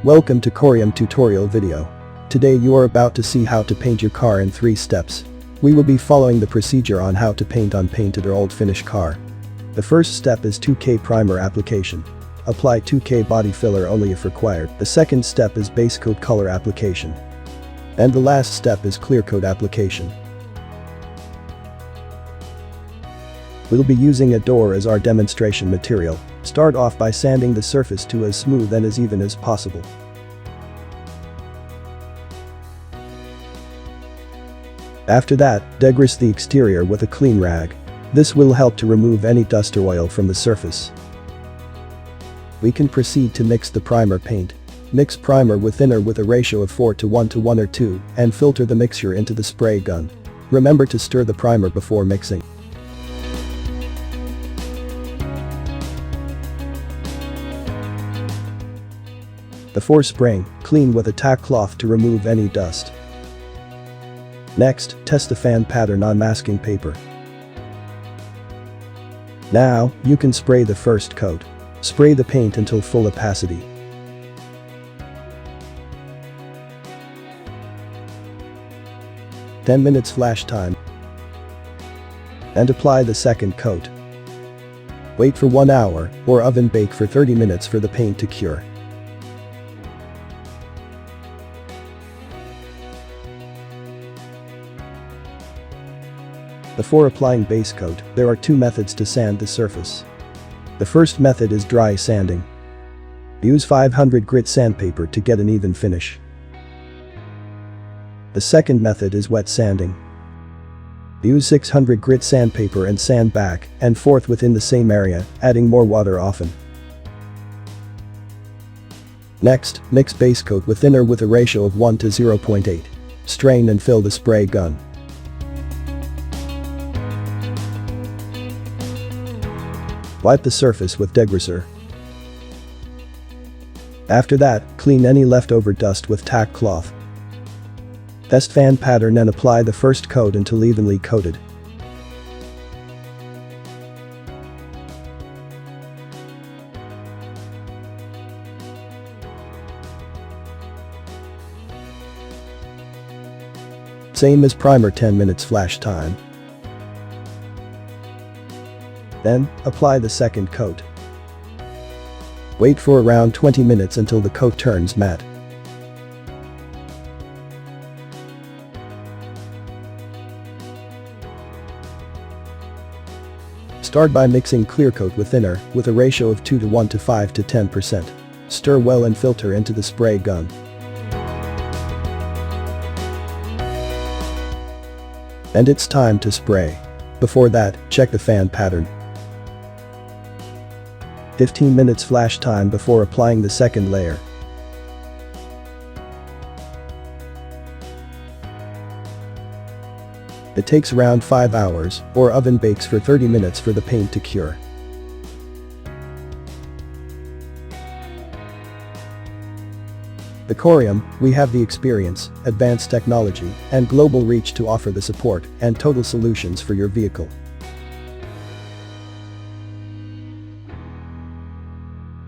Welcome to Corium tutorial video. Today you are about to see how to paint your car in 3 steps. We will be following the procedure on how to paint unpainted or old finish car. The first step is 2K primer application. Apply 2K body filler only if required. The second step is base coat color application. And the last step is clear coat application. We'll be using a door as our demonstration material. Start off by sanding the surface to as smooth and as even as possible. After that, degrease the exterior with a clean rag. This will help to remove any dust or oil from the surface. We can proceed to mix the primer paint. Mix primer with thinner with a ratio of 4:1 to 1 or 2 and filter the mixture into the spray gun. Remember to stir the primer before mixing. Before spraying, clean with a tack cloth to remove any dust. Next, test the fan pattern on masking paper. Now, you can spray the first coat. Spray the paint until full opacity. "10 minutes flash time. And apply the second coat. Wait for 1 hour, or oven bake for 30 minutes for the paint to cure. Before applying base coat, there are 2 methods to sand the surface. The first method is dry sanding. Use 500 grit sandpaper to get an even finish. The second method is wet sanding. Use 600 grit sandpaper and sand back and forth within the same area, adding more water often. Next, mix base coat with thinner with a ratio of 1 to 0.8. Strain and fill the spray gun. Wipe the surface with degreaser. After that, clean any leftover dust with tack cloth. Test fan pattern and apply the first coat until evenly coated. Same as primer, 10 minutes flash time. Then, apply the second coat. Wait for around 20 minutes until the coat turns matte. Start by mixing clear coat with thinner, with a ratio of 2:1 to 5 to 10%. Stir well and filter into the spray gun. And it's time to spray. Before that, check the fan pattern. 15 minutes flash time before applying the second layer. It takes around 5 hours, or oven bakes for 30 minutes for the paint to cure. The Corium, we have the experience, advanced technology, and global reach to offer the support and total solutions for your vehicle.